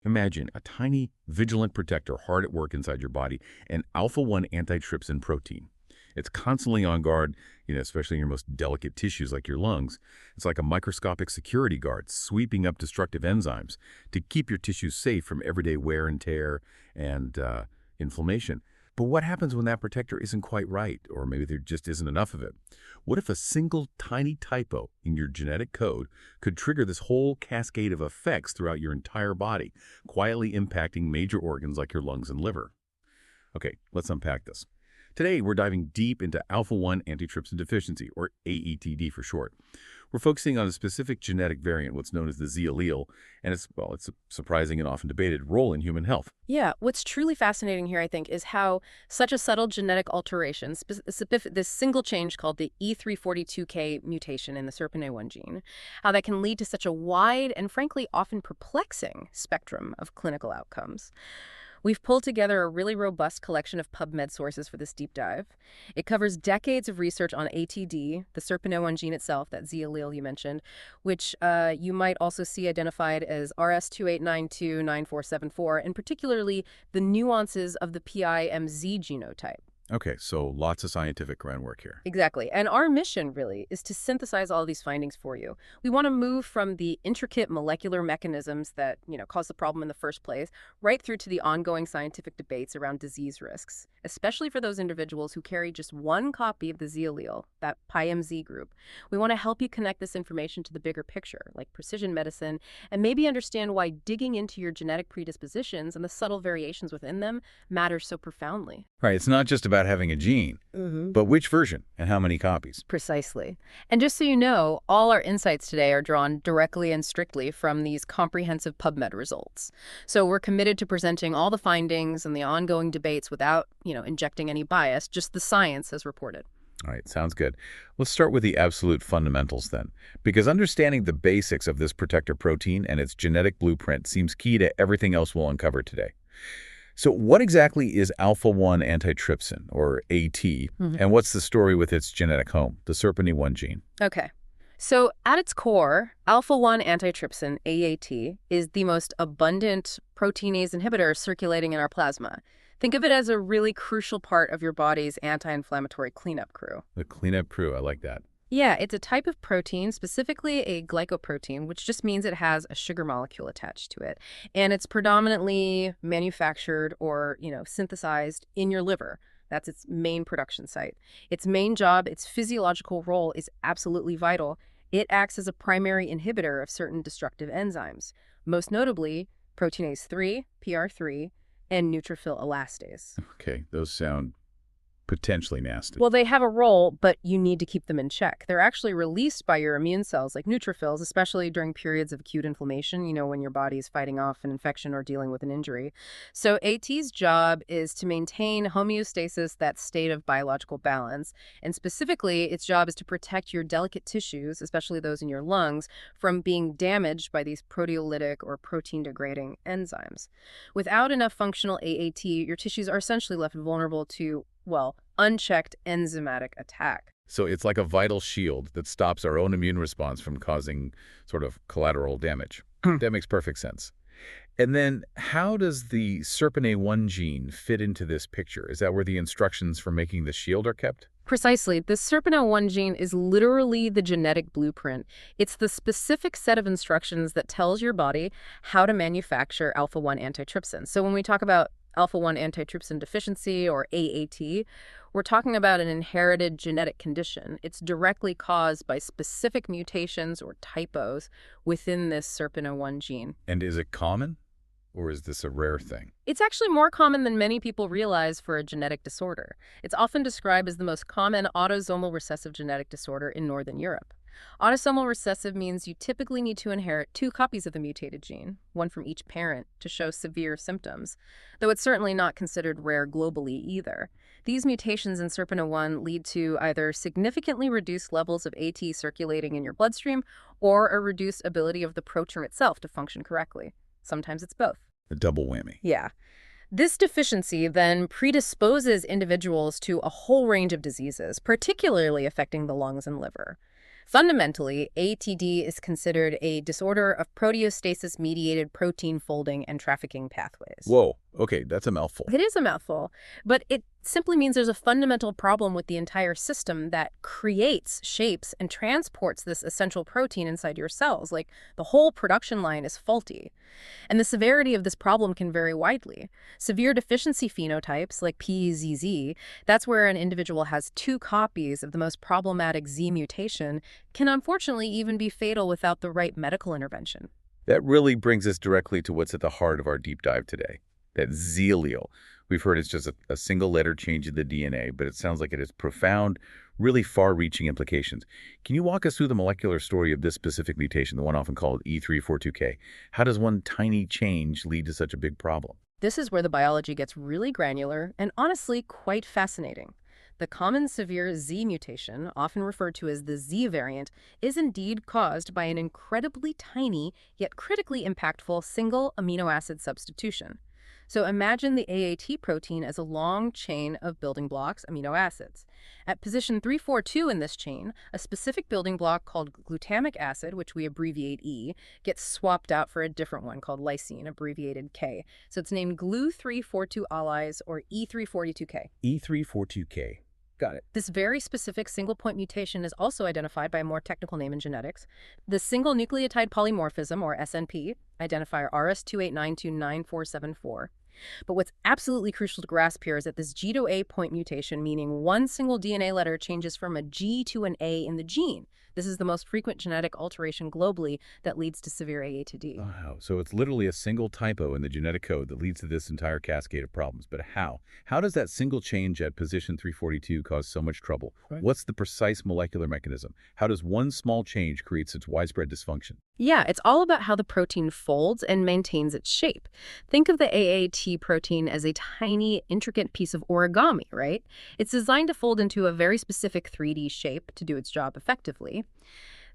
Imagine a tiny, vigilant protector hard at work inside your body, an alpha-1 antitrypsin protein. It's constantly on guard, especially in your most delicate tissues like your lungs. It's like a microscopic security guard sweeping up destructive enzymes to keep your tissues safe from everyday wear and tear and inflammation. But what happens when that protector isn't quite right, or maybe there just isn't enough of it? What if a single tiny typo in your genetic code could trigger this whole cascade of effects throughout your entire body, quietly impacting major organs like your lungs and liver? Okay, let's unpack this. Today, we're diving deep into alpha-1 antitrypsin deficiency, or AATD for short. We're focusing on a specific genetic variant, what's known as the Z allele, and it's a surprising and often debated role in human health. Yeah, what's truly fascinating here, I think, is how such a subtle genetic alteration, this single change called the E342K mutation in the SERPINA1 gene, how that can lead to such a wide and frankly often perplexing spectrum of clinical outcomes. We've pulled together a really robust collection of PubMed sources for this deep dive. It covers decades of research on ATD, the SERPINA1 gene itself, that Z allele you mentioned, which you might also see identified as RS28929474, and particularly the nuances of the PIMZ genotype. Okay, so lots of scientific groundwork here. Exactly. And our mission, really, is to synthesize all these findings for you. We want to move from the intricate molecular mechanisms that, cause the problem in the first place, right through to the ongoing scientific debates around disease risks, especially for those individuals who carry just one copy of the Z allele, that PIMZ group. We want to help you connect this information to the bigger picture, like precision medicine, and maybe understand why digging into your genetic predispositions and the subtle variations within them matters so profoundly. Right, it's not just about having a gene, but which version and how many copies. Precisely. And just so you know, all our insights today are drawn directly and strictly from these comprehensive PubMed results. So we're committed to presenting all the findings and the ongoing debates without, injecting any bias, just the science as reported. All right, sounds good. Let's start with the absolute fundamentals then, because understanding the basics of this protector protein and its genetic blueprint seems key to everything else we'll uncover today. So what exactly is alpha-1 antitrypsin, or AT, and what's the story with its genetic home, the SERPINA1 gene? Okay. So at its core, alpha-1 antitrypsin, AAT, is the most abundant proteinase inhibitor circulating in our plasma. Think of it as a really crucial part of your body's anti-inflammatory cleanup crew. The cleanup crew, I like that. Yeah, it's a type of protein, specifically a glycoprotein, which just means it has a sugar molecule attached to it. And it's predominantly manufactured or, synthesized in your liver. That's its main production site. Its main job, its physiological role is absolutely vital. It acts as a primary inhibitor of certain destructive enzymes, most notably proteinase 3, PR3, and neutrophil elastase. Okay, those sound potentially nasty. Well, they have a role, but you need to keep them in check. They're actually released by your immune cells, like neutrophils, especially during periods of acute inflammation, when your body is fighting off an infection or dealing with an injury. So AT's job is to maintain homeostasis, that state of biological balance. And specifically, its job is to protect your delicate tissues, especially those in your lungs, from being damaged by these proteolytic or protein-degrading enzymes. Without enough functional AAT, your tissues are essentially left vulnerable to unchecked enzymatic attack. So it's like a vital shield that stops our own immune response from causing sort of collateral damage. That makes perfect sense. And then how does the SERPINA1 gene fit into this picture? Is that where the instructions for making the shield are kept? Precisely. The SERPINA1 gene is literally the genetic blueprint. It's the specific set of instructions that tells your body how to manufacture alpha-1 antitrypsin. So when we talk about alpha-1 antitrypsin deficiency, or AAT, we're talking about an inherited genetic condition. It's directly caused by specific mutations or typos within this SERPINA1 gene. And is it common, or is this a rare thing? It's actually more common than many people realize for a genetic disorder. It's often described as the most common autosomal recessive genetic disorder in Northern Europe. Autosomal recessive means you typically need to inherit 2 copies of the mutated gene, one from each parent, to show severe symptoms, though it's certainly not considered rare globally either. These mutations in SERPINA1 lead to either significantly reduced levels of AT circulating in your bloodstream or a reduced ability of the protein itself to function correctly. Sometimes it's both. A double whammy. Yeah. This deficiency then predisposes individuals to a whole range of diseases, particularly affecting the lungs and liver. Fundamentally, AATD is considered a disorder of proteostasis-mediated protein folding and trafficking pathways. Whoa, okay, that's a mouthful. It is a mouthful, but it simply means there's a fundamental problem with the entire system that creates, shapes, and transports this essential protein inside your cells. Like, the whole production line is faulty. And the severity of this problem can vary widely. Severe deficiency phenotypes, like PZZ, that's where an individual has two copies of the most problematic Z mutation, can unfortunately even be fatal without the right medical intervention. That really brings us directly to what's at the heart of our deep dive today, that Z allele. We've heard it's just a single letter change in the DNA, but it sounds like it has profound, really far-reaching implications. Can you walk us through the molecular story of this specific mutation, the one often called E342K? How does one tiny change lead to such a big problem? This is where the biology gets really granular and honestly quite fascinating. The common severe Z mutation, often referred to as the Z variant, is indeed caused by an incredibly tiny yet critically impactful single amino acid substitution. So imagine the AAT protein as a long chain of building blocks, amino acids. At position 342 in this chain, a specific building block called glutamic acid, which we abbreviate E, gets swapped out for a different one called lysine, abbreviated K. So it's named GLU342 ally's, or E342K. E342K. Got it. This very specific single-point mutation is also identified by a more technical name in genetics, the single nucleotide polymorphism, or SNP, identifier RS289299474. But what's absolutely crucial to grasp here is that this G to A point mutation, meaning one single DNA letter changes from a G to an A in the gene. This is the most frequent genetic alteration globally that leads to severe AATD. Wow, so it's literally a single typo in the genetic code that leads to this entire cascade of problems. But how? How does that single change at position 342 cause so much trouble? Right. What's the precise molecular mechanism? How does one small change create such widespread dysfunction? Yeah, it's all about how the protein folds and maintains its shape. Think of the AAT protein as a tiny, intricate piece of origami, right? It's designed to fold into a very specific 3D shape to do its job effectively.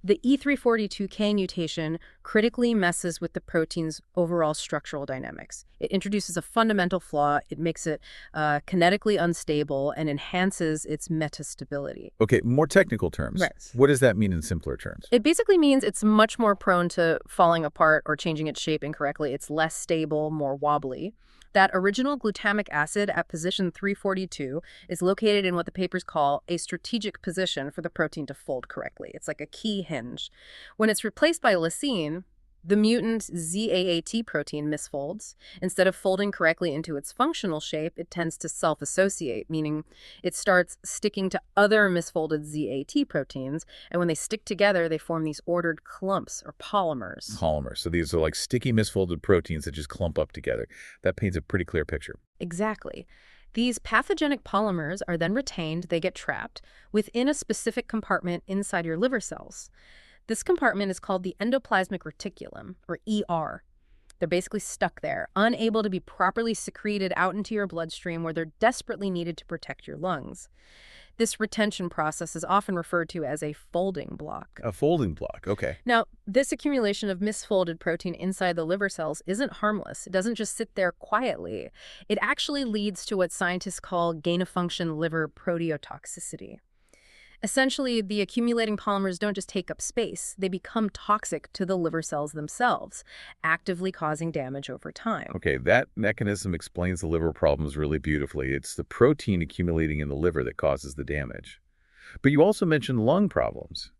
The E342K mutation critically messes with the protein's overall structural dynamics. It introduces a fundamental flaw, it makes it kinetically unstable, and enhances its metastability. Okay, more technical terms. Right. What does that mean in simpler terms? It basically means it's much more prone to falling apart or changing its shape incorrectly. It's less stable, more wobbly. That original glutamic acid at position 342 is located in what the papers call a strategic position for the protein to fold correctly. It's like a key hinge. When it's replaced by lysine, the mutant ZAAT protein misfolds. Instead of folding correctly into its functional shape, it tends to self-associate, meaning it starts sticking to other misfolded ZAT proteins, and when they stick together, they form these ordered clumps or polymers. Polymers. So these are like sticky misfolded proteins that just clump up together. That paints a pretty clear picture. Exactly. These pathogenic polymers are then retained, they get trapped, within a specific compartment inside your liver cells. This compartment is called the endoplasmic reticulum, or ER. They're basically stuck there, unable to be properly secreted out into your bloodstream where they're desperately needed to protect your lungs. This retention process is often referred to as a folding block. A folding block, okay. Now, this accumulation of misfolded protein inside the liver cells isn't harmless. It doesn't just sit there quietly. It actually leads to what scientists call gain-of-function liver proteotoxicity. Essentially, the accumulating polymers don't just take up space, they become toxic to the liver cells themselves, actively causing damage over time. Okay, that mechanism explains the liver problems really beautifully. It's the protein accumulating in the liver that causes the damage. But you also mentioned lung problems.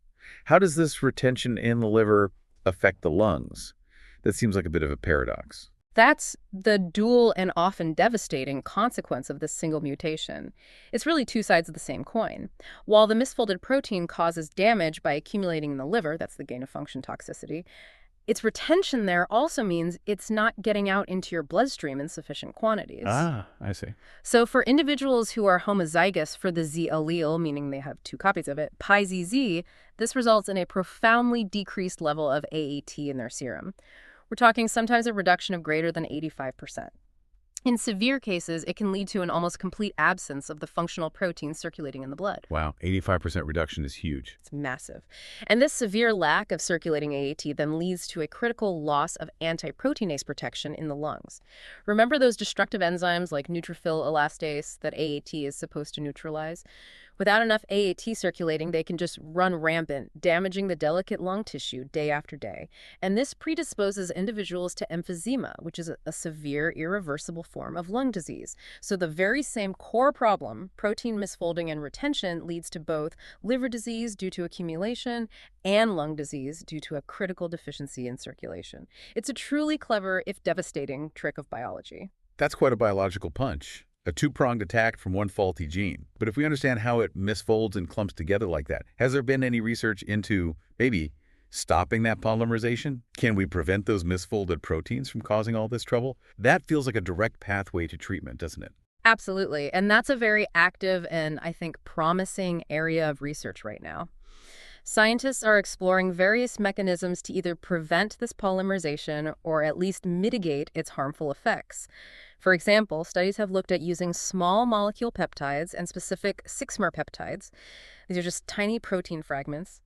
How does this retention in the liver affect the lungs? That seems like a bit of a paradox. That's the dual and often devastating consequence of this single mutation. It's really two sides of the same coin. While the misfolded protein causes damage by accumulating in the liver, that's the gain-of-function toxicity, its retention there also means it's not getting out into your bloodstream in sufficient quantities. Ah, I see. So for individuals who are homozygous for the Z allele, meaning they have two copies of it, PiZZ, this results in a profoundly decreased level of AAT in their serum. We're talking sometimes a reduction of greater than 85%. In severe cases, it can lead to an almost complete absence of the functional protein circulating in the blood. Wow, 85% reduction is huge. It's massive. And this severe lack of circulating AAT then leads to a critical loss of antiproteinase protection in the lungs. Remember those destructive enzymes like neutrophil elastase that AAT is supposed to neutralize? Without enough AAT circulating, they can just run rampant, damaging the delicate lung tissue day after day. And this predisposes individuals to emphysema, which is a severe, irreversible form of lung disease. So the very same core problem, protein misfolding and retention, leads to both liver disease due to accumulation and lung disease due to a critical deficiency in circulation. It's a truly clever, if devastating, trick of biology. That's quite a biological punch. A two-pronged attack from one faulty gene. But if we understand how it misfolds and clumps together like that, has there been any research into maybe stopping that polymerization? Can we prevent those misfolded proteins from causing all this trouble? That feels like a direct pathway to treatment, doesn't it? Absolutely. And that's a very active and, I think, promising area of research right now. Scientists are exploring various mechanisms to either prevent this polymerization or at least mitigate its harmful effects. For example, studies have looked at using small molecule peptides and specific 6-mer peptides. These are just tiny protein fragments.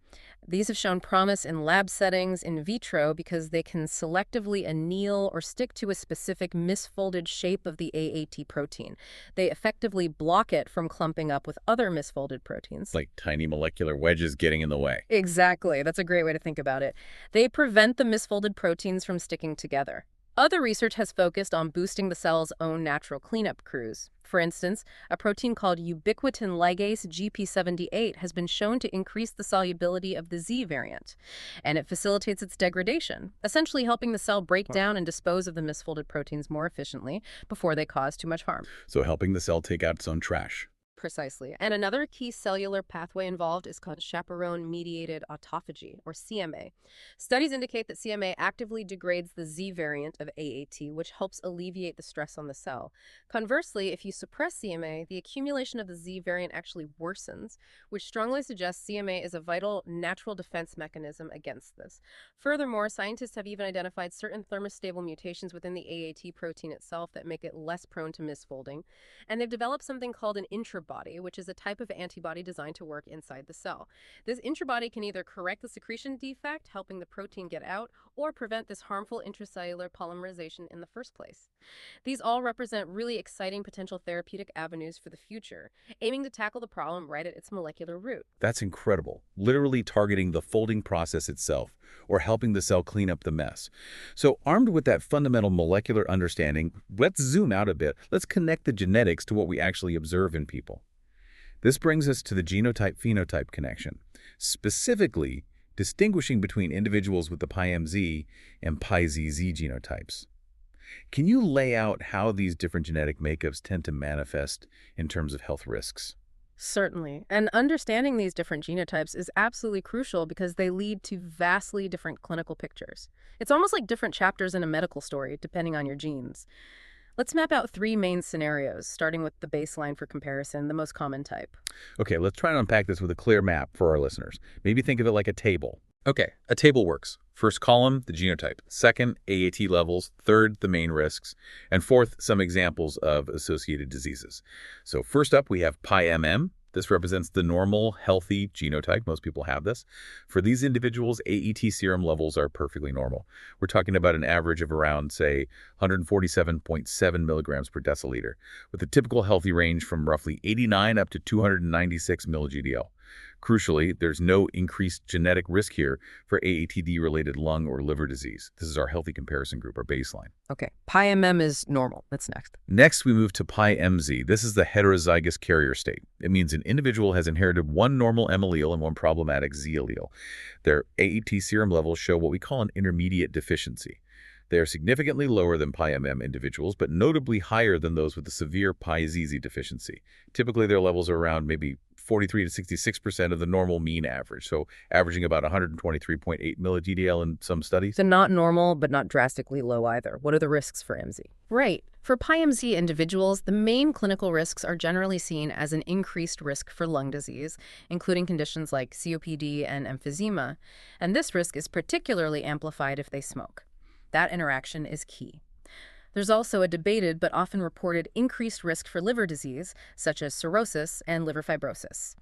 These have shown promise in lab settings in vitro because they can selectively anneal or stick to a specific misfolded shape of the AAT protein. They effectively block it from clumping up with other misfolded proteins. Like tiny molecular wedges getting in the way. Exactly. That's a great way to think about it. They prevent the misfolded proteins from sticking together. Other research has focused on boosting the cell's own natural cleanup crews. For instance, a protein called ubiquitin ligase GP78 has been shown to increase the solubility of the Z variant, and it facilitates its degradation, essentially helping the cell break down and dispose of the misfolded proteins more efficiently before they cause too much harm. So helping the cell take out its own trash. Precisely. And another key cellular pathway involved is called chaperone-mediated autophagy, or CMA. Studies indicate that CMA actively degrades the Z variant of AAT, which helps alleviate the stress on the cell. Conversely, if you suppress CMA, the accumulation of the Z variant actually worsens, which strongly suggests CMA is a vital natural defense mechanism against this. Furthermore, scientists have even identified certain thermostable mutations within the AAT protein itself that make it less prone to misfolding, and they've developed something called an intrabody, which is a type of antibody designed to work inside the cell. This intrabody can either correct the secretion defect, helping the protein get out, or prevent this harmful intracellular polymerization in the first place. These all represent really exciting potential therapeutic avenues for the future, aiming to tackle the problem right at its molecular root. That's incredible. Literally targeting the folding process itself, or helping the cell clean up the mess. So armed with that fundamental molecular understanding, let's zoom out a bit. Let's connect the genetics to what we actually observe in people. This brings us to the genotype-phenotype connection, specifically distinguishing between individuals with the PiMZ and PiZZ genotypes. Can you lay out how these different genetic makeups tend to manifest in terms of health risks? Certainly. And understanding these different genotypes is absolutely crucial because they lead to vastly different clinical pictures. It's almost like different chapters in a medical story, depending on your genes. Let's map out 3 main scenarios, starting with the baseline for comparison, the most common type. Okay, let's try and unpack this with a clear map for our listeners. Maybe think of it like a table. Okay, a table works. First column, the genotype. Second, AAT levels. Third, the main risks. And fourth, some examples of associated diseases. So first up, we have PiMM. This represents the normal, healthy genotype. Most people have this. For these individuals, AAT serum levels are perfectly normal. We're talking about an average of around, say, 147.7 milligrams per deciliter, with a typical healthy range from roughly 89 up to 296 milli-GDL. Crucially, there's no increased genetic risk here for AATD-related lung or liver disease. This is our healthy comparison group, our baseline. Okay, PiMM is normal. That's next. Next, we move to PiMZ. This is the heterozygous carrier state. It means an individual has inherited one normal M allele and one problematic Z allele. Their AAT serum levels show what we call an intermediate deficiency. They are significantly lower than PiMM individuals, but notably higher than those with the severe PiZZ deficiency. Typically, their levels are around maybe 43 to 66% of the normal mean average, so averaging about 123.8 milli-GDL in some studies. So not normal, but not drastically low either. What are the risks for MZ? Right. For PiMZ individuals, the main clinical risks are generally seen as an increased risk for lung disease, including conditions like COPD and emphysema, and this risk is particularly amplified if they smoke. That interaction is key. There's also a debated but often reported increased risk for liver disease, such as cirrhosis and liver fibrosis.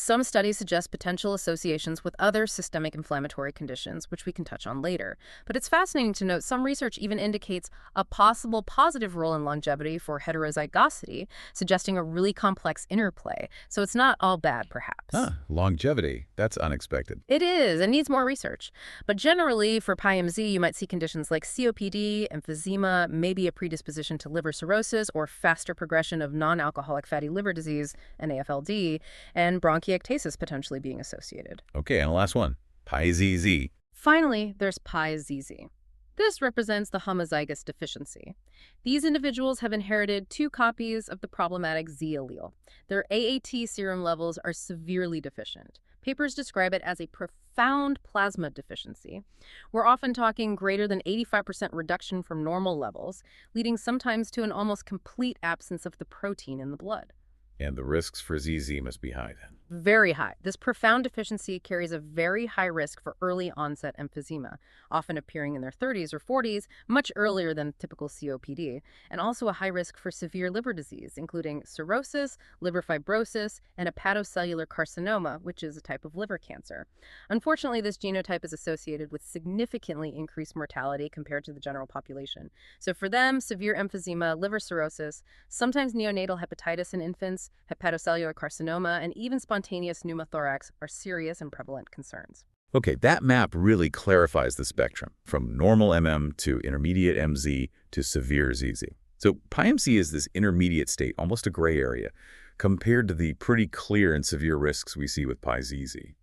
Some studies suggest potential associations with other systemic inflammatory conditions, which we can touch on later. But it's fascinating to note some research even indicates a possible positive role in longevity for heterozygosity, suggesting a really complex interplay. So it's not all bad, perhaps. Longevity. That's unexpected. It is, and needs more research. But generally, for PIMZ, you might see conditions like COPD, emphysema, maybe a predisposition to liver cirrhosis, or faster progression of non-alcoholic fatty liver disease, NAFLD, and bronchiectasis potentially being associated. Okay, and the last one, PIZZ. Finally, there's PIZZ. This represents the homozygous deficiency. These individuals have inherited 2 copies of the problematic Z allele. Their AAT serum levels are severely deficient. Papers describe it as a profound plasma deficiency. We're often talking greater than 85% reduction from normal levels, leading sometimes to an almost complete absence of the protein in the blood. And the risks for ZZ must be high then. Very high. This profound deficiency carries a very high risk for early onset emphysema, often appearing in their 30s or 40s, much earlier than typical COPD, and also a high risk for severe liver disease, including cirrhosis, liver fibrosis, and hepatocellular carcinoma, which is a type of liver cancer. Unfortunately, this genotype is associated with significantly increased mortality compared to the general population. So for them, severe emphysema, liver cirrhosis, sometimes neonatal hepatitis in infants, hepatocellular carcinoma, and even spontaneous pneumothorax are serious and prevalent concerns. Okay, that map really clarifies the spectrum, from normal to intermediate MZ to severe ZZ. So PIMZ is this intermediate state, almost a gray area, compared to the pretty clear and severe risks we see with PIZZ.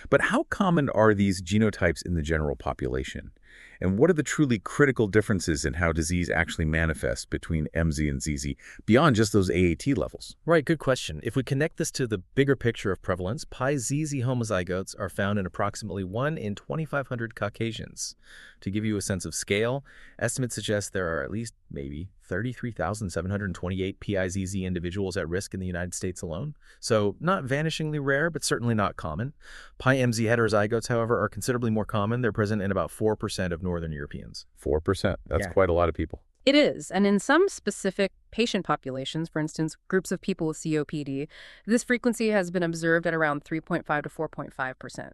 But how common are these genotypes in the general population? And what are the truly critical differences in how disease actually manifests between MZ and ZZ, beyond just those AAT levels? Right, good question. If we connect this to the bigger picture of prevalence, PIZZ homozygotes are found in approximately 1 in 2,500 Caucasians. To give you a sense of scale, estimates suggest there are at least maybe 33,728 PIZZ individuals at risk in the United States alone. So not vanishingly rare, but certainly not common. PIMZ heterozygotes, however, are considerably more common. They're present in about 4% of Northern Europeans. 4%. That's Yeah. quite a lot of people. It is, and in some specific patient populations, for instance, groups of people with COPD, this frequency has been observed at around 3.5 to 4.5%.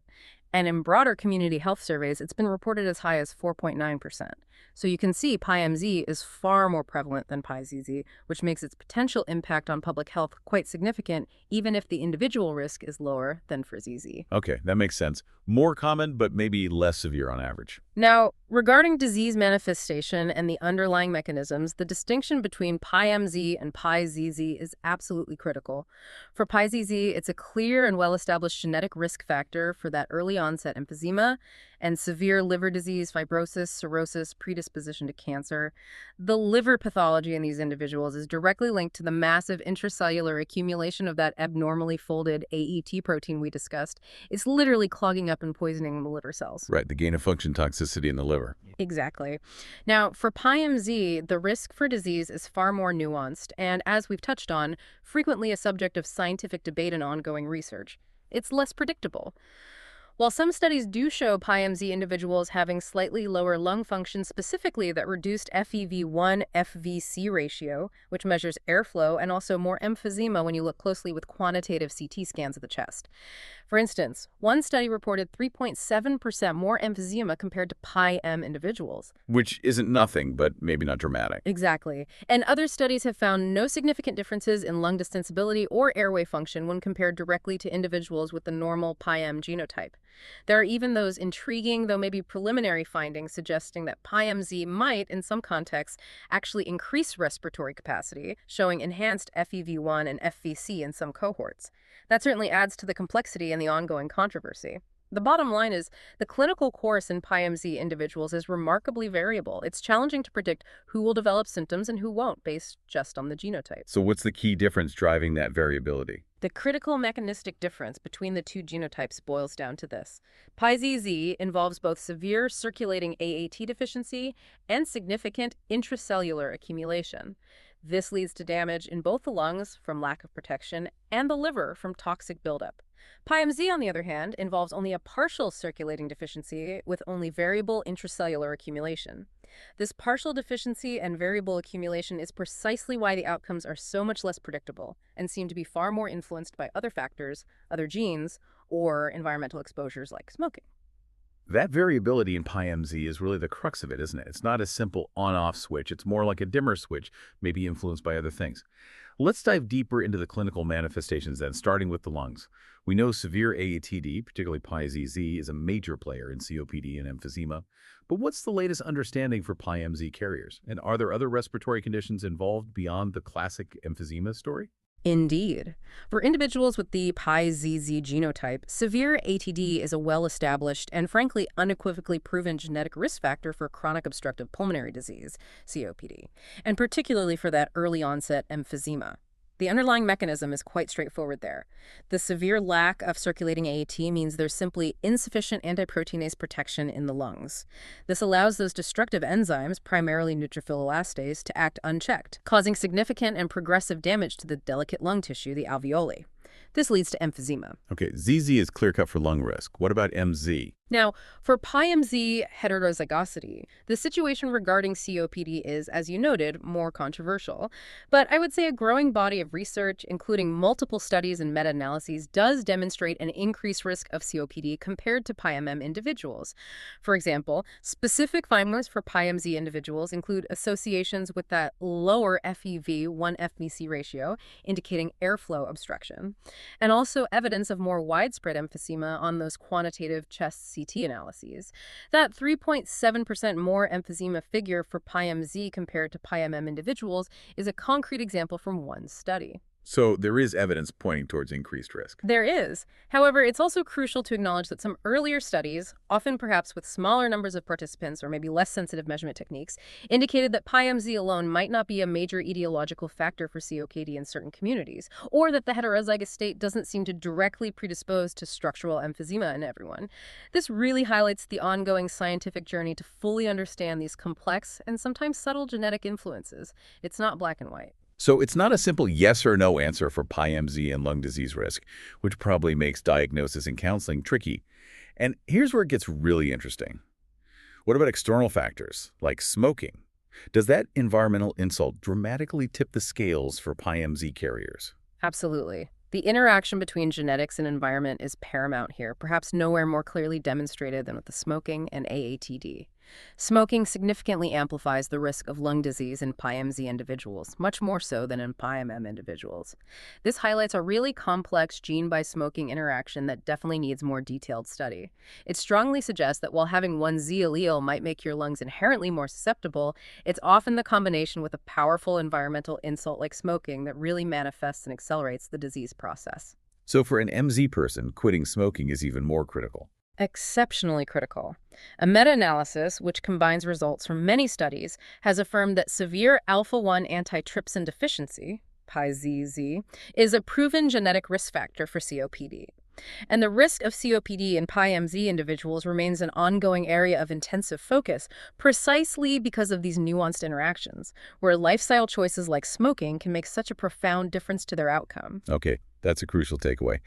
And in broader community health surveys, it's been reported as high as 4.9%. So you can see PIMZ is far more prevalent than PIZZ, which makes its potential impact on public health quite significant, even if the individual risk is lower than for ZZ. Okay, that makes sense. More common, but maybe less severe on average. Now, regarding disease manifestation and the underlying mechanisms, the distinction between PIMZ and PIZZ is absolutely critical. For PIZZ, it's a clear and well-established genetic risk factor for that early onset emphysema and severe liver disease, fibrosis, cirrhosis, predisposition to cancer. The liver pathology in these individuals is directly linked to the massive intracellular accumulation of that abnormally folded AAT protein we discussed. It's literally clogging up and poisoning the liver cells. Right, the gain-of-function toxicity in the liver. Exactly. Now, for PIMZ, the risk for disease is far more nuanced and, as we've touched on, frequently a subject of scientific debate and ongoing research. It's less predictable. While some studies do show PIMZ individuals having slightly lower lung function, specifically that reduced FEV1-FVC ratio, which measures airflow, and also more emphysema when you look closely with quantitative CT scans of the chest. For instance, one study reported 3.7% more emphysema compared to PIM individuals. Which isn't nothing, but maybe not dramatic. Exactly. And other studies have found no significant differences in lung distensibility or airway function when compared directly to individuals with the normal PIM genotype. There are even those intriguing, though maybe preliminary findings suggesting that PIMZ might, in some contexts, actually increase respiratory capacity, showing enhanced FEV1 and FVC in some cohorts. That certainly adds to the complexity and the ongoing controversy. The bottom line is the clinical course in PIMZ individuals is remarkably variable. It's challenging to predict who will develop symptoms and who won't based just on the genotype. So what's the key difference driving that variability? The critical mechanistic difference between the two genotypes boils down to this. PIZZ involves both severe circulating AAT deficiency and significant intracellular accumulation. This leads to damage in both the lungs from lack of protection and the liver from toxic buildup. PIMZ, on the other hand, involves only a partial circulating deficiency with only variable intracellular accumulation. This partial deficiency and variable accumulation is precisely why the outcomes are so much less predictable and seem to be far more influenced by other factors, other genes, or environmental exposures like smoking. That variability in PIMZ is really the crux of it, isn't it? It's not a simple on-off switch. It's more like a dimmer switch, maybe influenced by other things. Let's dive deeper into the clinical manifestations then, starting with the lungs. We know severe AATD, particularly PIZZ, is a major player in COPD and emphysema. But what's the latest understanding for PIMZ carriers? And are there other respiratory conditions involved beyond the classic emphysema story? Indeed. For individuals with the PIZZ genotype, severe ATD is a well-established and frankly unequivocally proven genetic risk factor for chronic obstructive pulmonary disease, COPD, and particularly for that early onset emphysema. The underlying mechanism is quite straightforward there. The severe lack of circulating AAT means there's simply insufficient antiproteinase protection in the lungs. This allows those destructive enzymes, primarily neutrophil elastase, to act unchecked, causing significant and progressive damage to the delicate lung tissue, the alveoli. This leads to emphysema. Okay, ZZ is clear-cut for lung risk. What about MZ? Now, for PIMZ heterozygosity, the situation regarding COPD is, as you noted, more controversial. But I would say a growing body of research, including multiple studies and meta-analyses, does demonstrate an increased risk of COPD compared to PIMM individuals. For example, specific findings for PIMZ individuals include associations with that lower FEV1-FVC ratio, indicating airflow obstruction, and also evidence of more widespread emphysema on those quantitative chest CT analyses. That 3.7% more emphysema figure for PIMZ compared to PIMM individuals is a concrete example from one study. So there is evidence pointing towards increased risk. There is. However, it's also crucial to acknowledge that some earlier studies, often perhaps with smaller numbers of participants or maybe less sensitive measurement techniques, indicated that PIMZ alone might not be a major etiological factor for COPD in certain communities, or that the heterozygous state doesn't seem to directly predispose to structural emphysema in everyone. This really highlights the ongoing scientific journey to fully understand these complex and sometimes subtle genetic influences. It's not black and white. So it's not a simple yes or no answer for PIMZ and lung disease risk, which probably makes diagnosis and counseling tricky. And here's where it gets really interesting. What about external factors, like smoking? Does that environmental insult dramatically tip the scales for PIMZ carriers? Absolutely. The interaction between genetics and environment is paramount here, perhaps nowhere more clearly demonstrated than with the smoking and AATD. Smoking significantly amplifies the risk of lung disease in PIMZ individuals, much more so than in PIMM individuals. This highlights a really complex gene-by-smoking interaction that definitely needs more detailed study. It strongly suggests that while having one Z allele might make your lungs inherently more susceptible, it's often the combination with a powerful environmental insult like smoking that really manifests and accelerates the disease process. So for an MZ person, quitting smoking is even more critical. Exceptionally critical. A meta-analysis, which combines results from many studies, has affirmed that severe alpha-1 antitrypsin deficiency, PIZZ, is a proven genetic risk factor for COPD. And the risk of COPD in PIMZ individuals remains an ongoing area of intensive focus precisely because of these nuanced interactions, where lifestyle choices like smoking can make such a profound difference to their outcome. Okay, that's a crucial takeaway.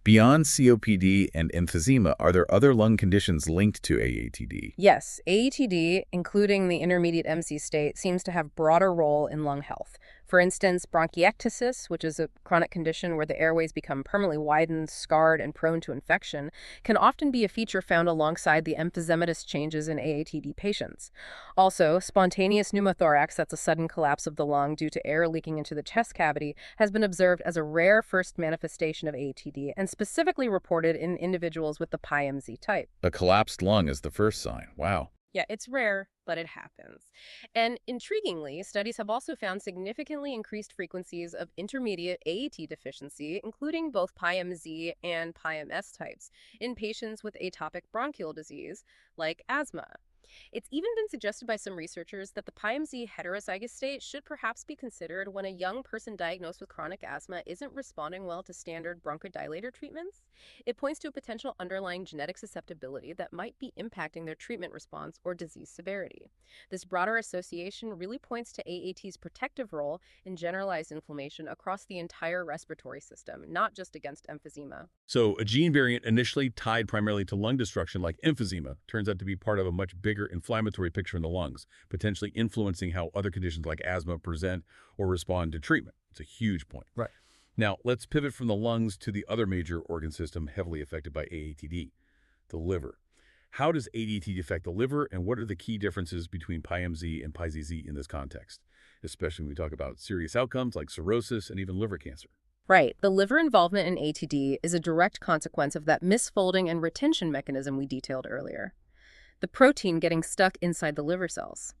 Beyond COPD and emphysema, are there other lung conditions linked to AATD? Yes, AATD, including the intermediate MC state, seems to have broader role in lung health. For instance, bronchiectasis, which is a chronic condition where the airways become permanently widened, scarred, and prone to infection, can often be a feature found alongside the emphysematous changes in AATD patients. Also, spontaneous pneumothorax, that's a sudden collapse of the lung due to air leaking into the chest cavity, has been observed as a rare first manifestation of AATD and specifically reported in individuals with the PIMZ type. A collapsed lung is the first sign. Wow. Yeah, it's rare, but it happens. And intriguingly, studies have also found significantly increased frequencies of intermediate AAT deficiency, including both PIMZ and PIMS types, in patients with atopic bronchial disease, like asthma. It's even been suggested by some researchers that the PIMZ heterozygous state should perhaps be considered when a young person diagnosed with chronic asthma isn't responding well to standard bronchodilator treatments. It points to a potential underlying genetic susceptibility that might be impacting their treatment response or disease severity. This broader association really points to AAT's protective role in generalized inflammation across the entire respiratory system, not just against emphysema. So a gene variant initially tied primarily to lung destruction like emphysema turns out to be part of a much bigger bigger inflammatory picture in the lungs, potentially influencing how other conditions like asthma present or respond to treatment. It's a huge point. Right. Now, let's pivot from the lungs to the other major organ system heavily affected by AATD, the liver. How does AATD affect the liver, and what are the key differences between PIMZ and PIZZ in this context, especially when we talk about serious outcomes like cirrhosis and even liver cancer? Right. The liver involvement in ATD is a direct consequence of that misfolding and retention mechanism we detailed earlier. The protein getting stuck inside the liver cells.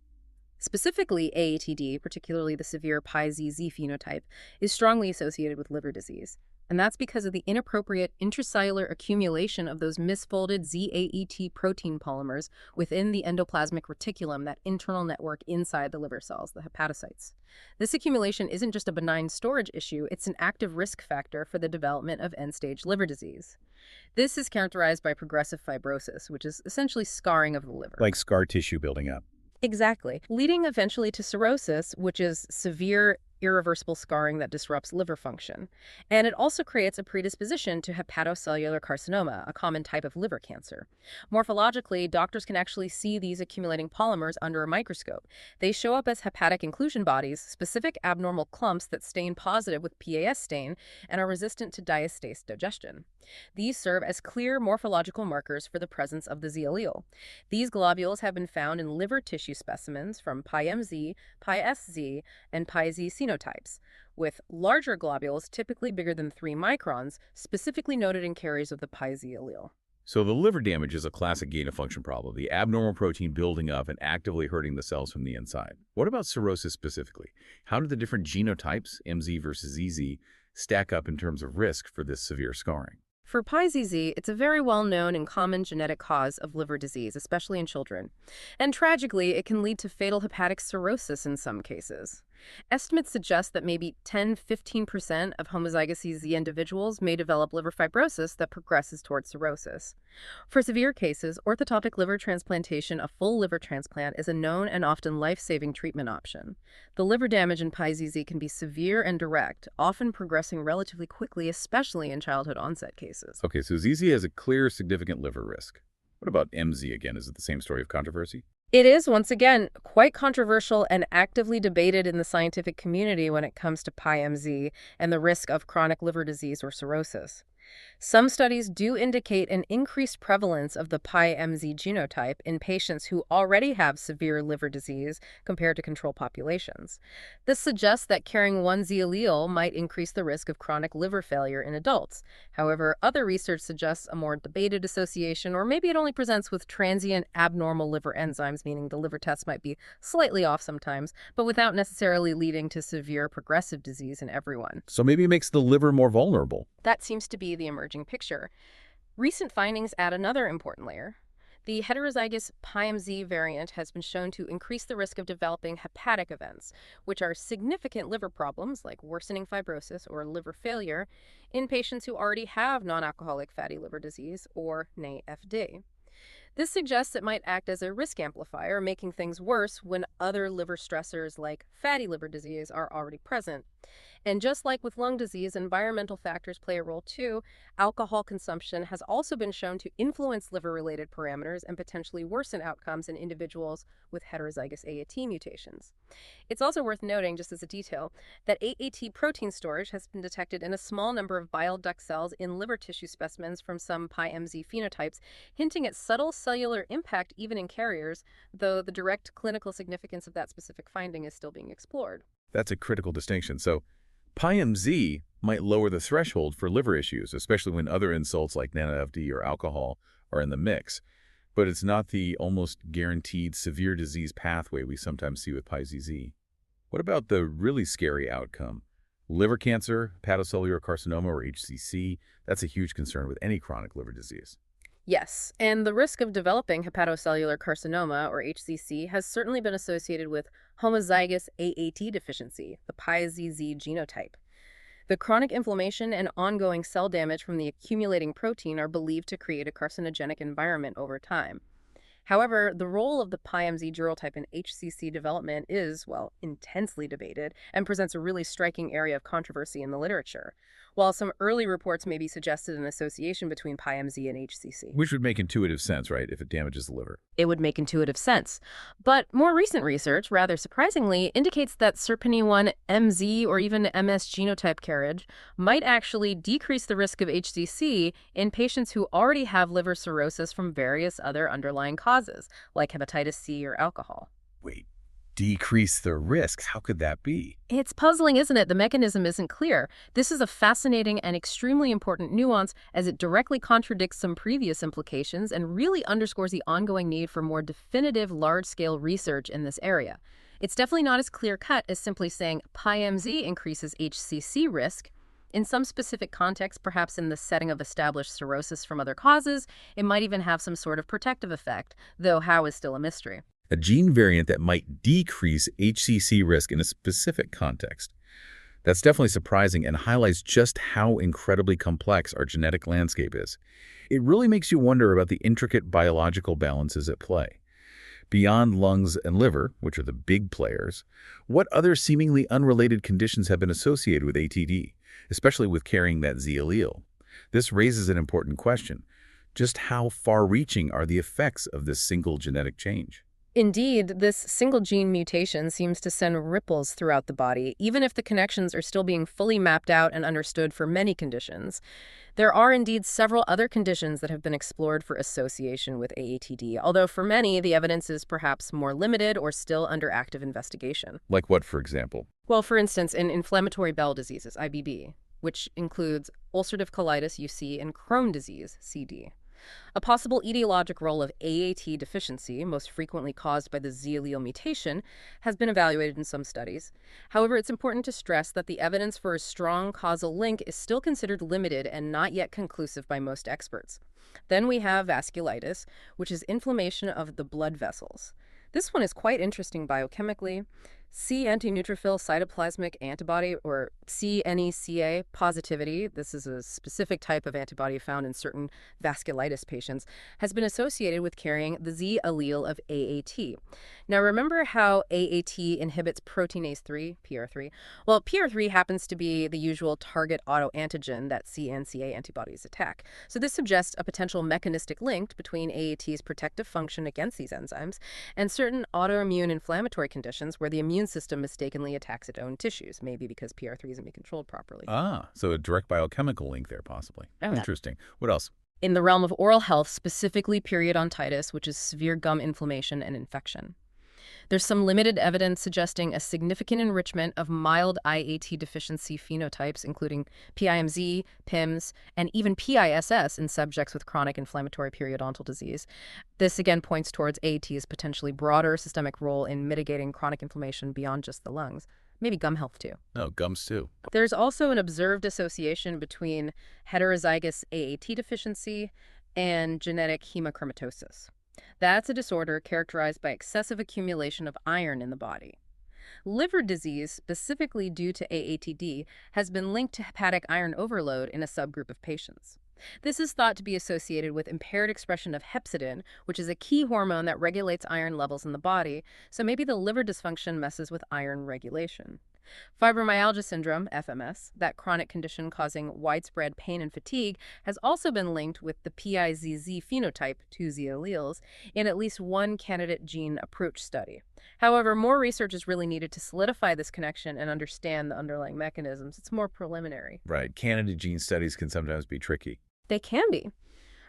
Specifically, AATD, particularly the severe PIZZ phenotype, is strongly associated with liver disease. And that's because of the inappropriate intracellular accumulation of those misfolded ZAET protein polymers within the endoplasmic reticulum, that internal network inside the liver cells, the hepatocytes. This accumulation isn't just a benign storage issue, it's an active risk factor for the development of end-stage liver disease. This is characterized by progressive fibrosis, which is essentially scarring of the liver. Like scar tissue building up. Exactly. Leading eventually to cirrhosis, which is severe irreversible scarring that disrupts liver function. And it also creates a predisposition to hepatocellular carcinoma, a common type of liver cancer. Morphologically, doctors can actually see these accumulating polymers under a microscope. They show up as hepatic inclusion bodies, specific abnormal clumps that stain positive with PAS stain and are resistant to diastase digestion. These serve as clear morphological markers for the presence of the Z allele. These globules have been found in liver tissue specimens from PIMZ, PISZ, and PIZ phenotypes, with larger globules typically bigger than 3 microns, specifically noted in carriers of the PIZ allele. So the liver damage is a classic gain-of-function problem, the abnormal protein building up and actively hurting the cells from the inside. What about cirrhosis specifically? How do the different genotypes, MZ versus ZZ, stack up in terms of risk for this severe scarring? For PIZZ, it's a very well-known and common genetic cause of liver disease, especially in children. And tragically, it can lead to fatal hepatic cirrhosis in some cases. Estimates suggest that maybe 10–15% of homozygous ZZ individuals may develop liver fibrosis that progresses towards cirrhosis. For severe cases, orthotopic liver transplantation, a full liver transplant, is a known and often life-saving treatment option. The liver damage in PIZZ can be severe and direct, often progressing relatively quickly, especially in childhood onset cases. Okay, so ZZ has a clear, significant liver risk. What about MZ again? Is it the same story of controversy? It is, once again, quite controversial and actively debated in the scientific community when it comes to PIMZ and the risk of chronic liver disease or cirrhosis. Some studies do indicate an increased prevalence of the PIMZ genotype in patients who already have severe liver disease compared to control populations. This suggests that carrying one Z allele might increase the risk of chronic liver failure in adults. However, other research suggests a more debated association, or maybe it only presents with transient abnormal liver enzymes, meaning the liver tests might be slightly off sometimes, but without necessarily leading to severe progressive disease in everyone. So maybe it makes the liver more vulnerable. That seems to be the emerging picture. Recent findings add another important layer. The heterozygous PIMZ variant has been shown to increase the risk of developing hepatic events, which are significant liver problems like worsening fibrosis or liver failure in patients who already have non-alcoholic fatty liver disease, or NAFD. This suggests it might act as a risk amplifier, making things worse when other liver stressors like fatty liver disease are already present. And just like with lung disease, environmental factors play a role too. Alcohol consumption has also been shown to influence liver-related parameters and potentially worsen outcomes in individuals with heterozygous AAT mutations. It's also worth noting, just as a detail, that AAT protein storage has been detected in a small number of bile duct cells in liver tissue specimens from some PIMZ phenotypes, hinting at subtle cellular impact even in carriers, though the direct clinical significance of that specific finding is still being explored. That's a critical distinction. So PIMZ might lower the threshold for liver issues, especially when other insults like NAFD or alcohol are in the mix. But it's not the almost guaranteed severe disease pathway we sometimes see with PIZZ. What about the really scary outcome? Liver cancer, hepatocellular carcinoma, or HCC, that's a huge concern with any chronic liver disease. Yes, and the risk of developing hepatocellular carcinoma, or HCC, has certainly been associated with homozygous AAT deficiency, the PIZZ genotype. The chronic inflammation and ongoing cell damage from the accumulating protein are believed to create a carcinogenic environment over time. However, the role of the PIMZ genotype in HCC development is, well, intensely debated and presents a really striking area of controversy in the literature. while some early reports maybe suggested an association between PIMZ and HCC. Which would make intuitive sense, right, if it damages the liver. It would make intuitive sense. But more recent research, rather surprisingly, indicates that SERPINE1 MZ or even MS genotype carriage might actually decrease the risk of HCC in patients who already have liver cirrhosis from various other underlying causes, like hepatitis C or alcohol. Wait, decrease the risks? How could that be? It's puzzling, isn't it? The mechanism isn't clear. This is a fascinating and extremely important nuance as it directly contradicts some previous implications and really underscores the ongoing need for more definitive large-scale research in this area. It's definitely not as clear-cut as simply saying PIMZ increases HCC risk. In some specific context, perhaps in the setting of established cirrhosis from other causes, it might even have some sort of protective effect, though how is still a mystery. A gene variant that might decrease HCC risk in a specific context. That's definitely surprising and highlights just how incredibly complex our genetic landscape is. It really makes you wonder about the intricate biological balances at play. Beyond lungs and liver, which are the big players, what other seemingly unrelated conditions have been associated with ATD, especially with carrying that Z allele? This raises an important question. Just how far-reaching are the effects of this single genetic change? Indeed, this single gene mutation seems to send ripples throughout the body, even if the connections are still being fully mapped out and understood for many conditions. There are indeed several other conditions that have been explored for association with AATD, although for many, the evidence is perhaps more limited or still under active investigation. Like what, for example? Well, for instance, in inflammatory bowel diseases, IBD, which includes ulcerative colitis, UC, and Crohn's disease, CD. A possible etiologic role of AAT deficiency, most frequently caused by the Z allele mutation, has been evaluated in some studies. However, it's important to stress that the evidence for a strong causal link is still considered limited and not yet conclusive by most experts. Then we have vasculitis, which is inflammation of the blood vessels. This one is quite interesting biochemically. C antineutrophil cytoplasmic antibody, or CNECA positivity, this is a specific type of antibody found in certain vasculitis patients, has been associated with carrying the Z allele of AAT. Now remember how AAT inhibits proteinase 3, PR3? Well, PR3 happens to be the usual target autoantigen that CNCA antibodies attack. So this suggests a potential mechanistic link between AAT's protective function against these enzymes and certain autoimmune inflammatory conditions where the immune system mistakenly attacks its own tissues, maybe because PR3 isn't being controlled properly. Ah, so a direct biochemical link there, possibly. Oh, yeah. Interesting. What else? In the realm of oral health, specifically periodontitis, which is severe gum inflammation and infection. There's some limited evidence suggesting a significant enrichment of mild IAT deficiency phenotypes, including PIMZ, PIMS, and even PISS in subjects with chronic inflammatory periodontal disease. This again points towards AAT's potentially broader systemic role in mitigating chronic inflammation beyond just the lungs. Maybe gum health too. No, gums too. There's also an observed association between heterozygous AAT deficiency and genetic hemochromatosis. That's a disorder characterized by excessive accumulation of iron in the body. Liver disease, specifically due to AATD, has been linked to hepatic iron overload in a subgroup of patients. This is thought to be associated with impaired expression of hepcidin, which is a key hormone that regulates iron levels in the body, so maybe the liver dysfunction messes with iron regulation. Fibromyalgia syndrome, FMS, that chronic condition causing widespread pain and fatigue, has also been linked with the PIZZ phenotype, 2 Z alleles, in at least one candidate gene approach study. However, more research is really needed to solidify this connection and understand the underlying mechanisms. It's more preliminary. Right. Candidate gene studies can sometimes be tricky. They can be.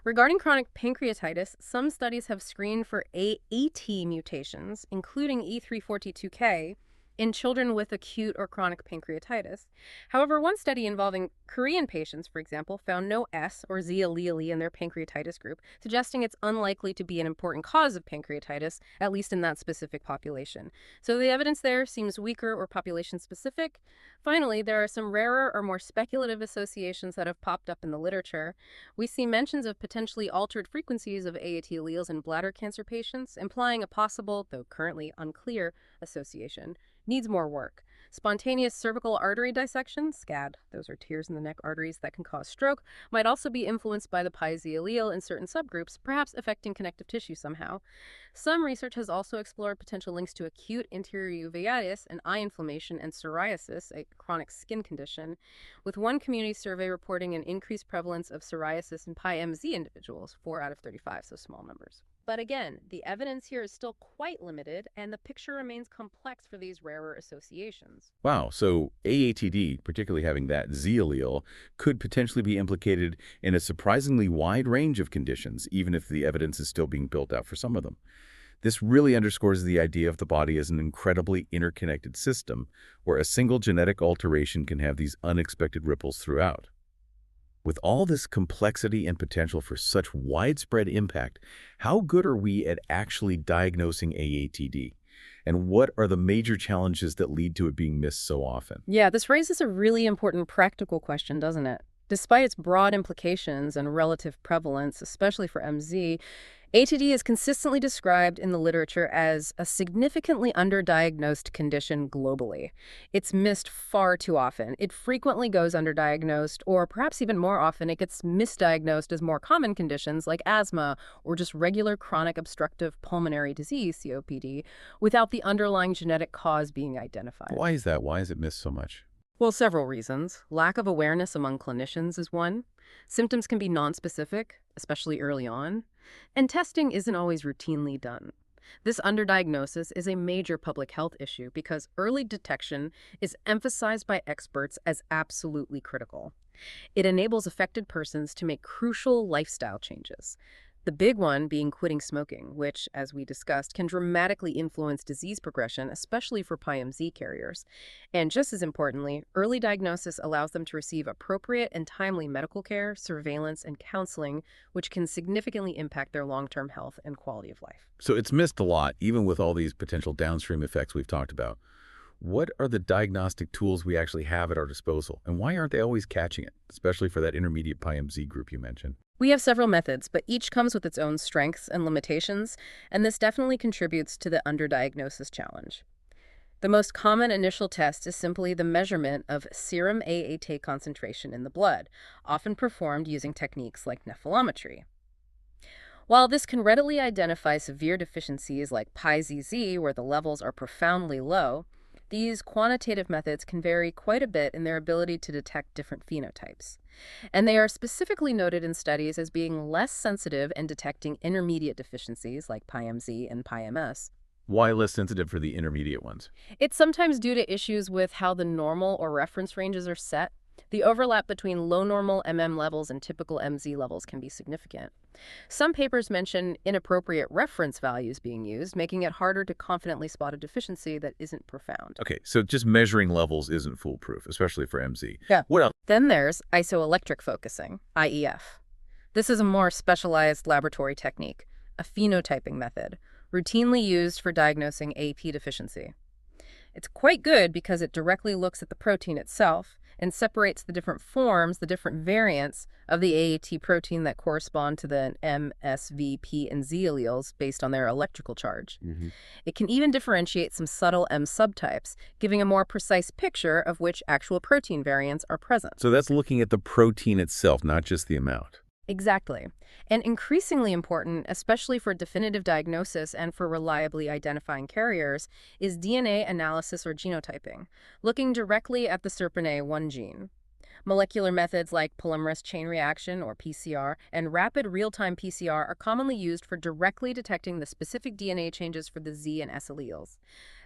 Regarding chronic pancreatitis, some studies have screened for AAT mutations, including E342K, in children with acute or chronic pancreatitis. However, one study involving Korean patients, for example, found no S or Z allele in their pancreatitis group, suggesting it's unlikely to be an important cause of pancreatitis, at least in that specific population. So the evidence there seems weaker or population-specific. Finally, there are some rarer or more speculative associations that have popped up in the literature. We see mentions of potentially altered frequencies of AAT alleles in bladder cancer patients, implying a possible, though currently unclear, association. Needs more work. Spontaneous cervical artery dissection, SCAD, those are tears in the neck arteries that can cause stroke, might also be influenced by the PyZ allele in certain subgroups, perhaps affecting connective tissue somehow. Some research has also explored potential links to acute anterior uveitis and eye inflammation and psoriasis, a chronic skin condition, with one community survey reporting an increased prevalence of psoriasis in PyMZ individuals, 4 out of 35, so small numbers. But again, the evidence here is still quite limited, and the picture remains complex for these rarer associations. Wow, so AATD, particularly having that Z allele, could potentially be implicated in a surprisingly wide range of conditions, even if the evidence is still being built out for some of them. This really underscores the idea of the body as an incredibly interconnected system, where a single genetic alteration can have these unexpected ripples throughout. With all this complexity and potential for such widespread impact, how good are we at actually diagnosing AATD? And what are the major challenges that lead to it being missed so often? Yeah, this raises a really important practical question, doesn't it? Despite its broad implications and relative prevalence, especially for MZ, ATD is consistently described in the literature as a significantly underdiagnosed condition globally. It's missed far too often. It frequently goes underdiagnosed, or perhaps even more often, it gets misdiagnosed as more common conditions like asthma or just regular chronic obstructive pulmonary disease, COPD, without the underlying genetic cause being identified. Why is that? Why is it missed so much? Well, several reasons. Lack of awareness among clinicians is one. Symptoms can be nonspecific, especially early on. And testing isn't always routinely done. This underdiagnosis is a major public health issue because early detection is emphasized by experts as absolutely critical. It enables affected persons to make crucial lifestyle changes. The big one being quitting smoking, which, as we discussed, can dramatically influence disease progression, especially for PyMZ carriers. And just as importantly, early diagnosis allows them to receive appropriate and timely medical care, surveillance, and counseling, which can significantly impact their long-term health and quality of life. So it's missed a lot, even with all these potential downstream effects we've talked about. What are the diagnostic tools we actually have at our disposal, and why aren't they always catching it, especially for that intermediate PyMZ group you mentioned? We have several methods, but each comes with its own strengths and limitations, and this definitely contributes to the underdiagnosis challenge. The most common initial test is simply the measurement of serum AAT concentration in the blood, often performed using techniques like nephelometry. While this can readily identify severe deficiencies like PyZZ, where the levels are profoundly low, these quantitative methods can vary quite a bit in their ability to detect different phenotypes. And they are specifically noted in studies as being less sensitive in detecting intermediate deficiencies like PyMZ and PyMS. Why less sensitive for the intermediate ones? It's sometimes due to issues with how the normal or reference ranges are set. The overlap between low normal levels and typical MZ levels can be significant. Some papers mention inappropriate reference values being used, making it harder to confidently spot a deficiency that isn't profound. Okay, so just measuring levels isn't foolproof, especially for MZ. Yeah. What else? Then there's isoelectric focusing, IEF. This is a more specialized laboratory technique, a phenotyping method, routinely used for diagnosing AP deficiency. It's quite good because it directly looks at the protein itself and separates the different forms, the different variants of the AAT protein that correspond to the M, S, V, P, and Z alleles based on their electrical charge. It can even differentiate some subtle M subtypes, giving a more precise picture of which actual protein variants are present. So that's looking at the protein itself, not just the amount. Exactly. And increasingly important, especially for definitive diagnosis and for reliably identifying carriers, is DNA analysis or genotyping, looking directly at the SERPINA1 gene. Molecular methods like polymerase chain reaction, or PCR, and rapid real-time PCR are commonly used for directly detecting the specific DNA changes for the Z and S alleles.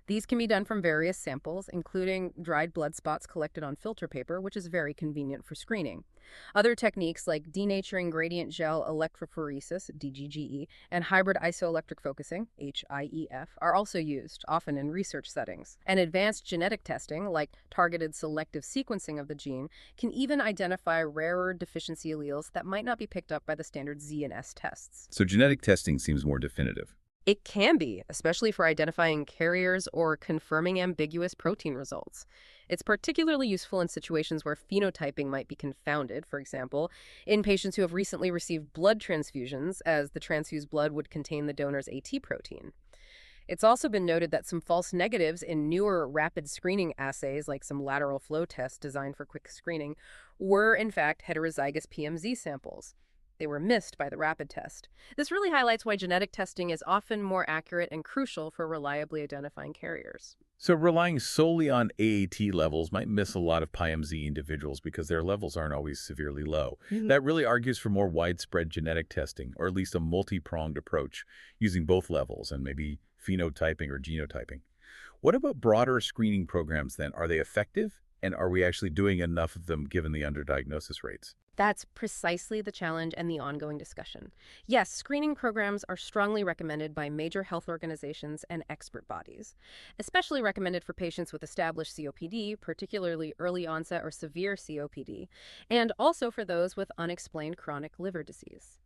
These can be done from various samples, including dried blood spots collected on filter paper, which is very convenient for screening. Other techniques like denaturing gradient gel electrophoresis, DGGE, and hybrid isoelectric focusing, HIEF, are also used, often in research settings. And advanced genetic testing, like targeted selective sequencing of the gene, can even identify rarer deficiency alleles that might not be picked up by the standard Z and S tests. So genetic testing seems more definitive. It can be, especially for identifying carriers or confirming ambiguous protein results. It's particularly useful in situations where phenotyping might be confounded, for example, in patients who have recently received blood transfusions, as the transfused blood would contain the donor's AT protein. It's also been noted that some false negatives in newer rapid screening assays, like some lateral flow tests designed for quick screening, were in fact heterozygous PMZ samples. They were missed by the rapid test. This really highlights why genetic testing is often more accurate and crucial for reliably identifying carriers. So relying solely on AAT levels might miss a lot of PIMZ individuals because their levels aren't always severely low. That really argues for more widespread genetic testing, or at least a multi-pronged approach, using both levels and maybe phenotyping or genotyping. What about broader screening programs then? Are they effective? And are we actually doing enough of them given the underdiagnosis rates? That's precisely the challenge and the ongoing discussion. Yes, screening programs are strongly recommended by major health organizations and expert bodies, especially recommended for patients with established COPD, particularly early onset or severe COPD, and also for those with unexplained chronic liver disease.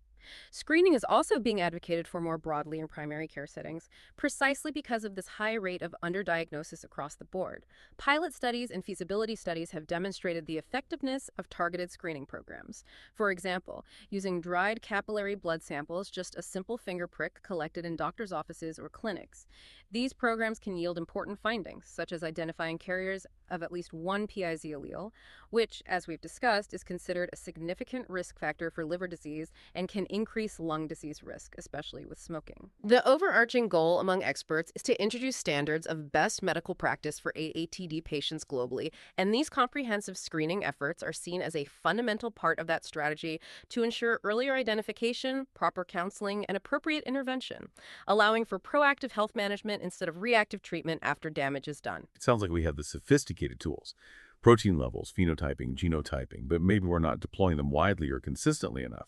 Screening is also being advocated for more broadly in primary care settings, precisely because of this high rate of underdiagnosis across the board. Pilot studies and feasibility studies have demonstrated the effectiveness of targeted screening programs. For example, using dried capillary blood samples, just a simple finger prick collected in doctors' offices or clinics. These programs can yield important findings, such as identifying carriers of at least one PiZ allele, which, as we've discussed, is considered a significant risk factor for liver disease and can increase lung disease risk, especially with smoking. The overarching goal among experts is to introduce standards of best medical practice for AATD patients globally, and these comprehensive screening efforts are seen as a fundamental part of that strategy to ensure earlier identification, proper counseling, and appropriate intervention, allowing for proactive health management instead of reactive treatment after damage is done. It sounds like we have the sophisticated tools, protein levels, phenotyping, genotyping, but maybe we're not deploying them widely or consistently enough,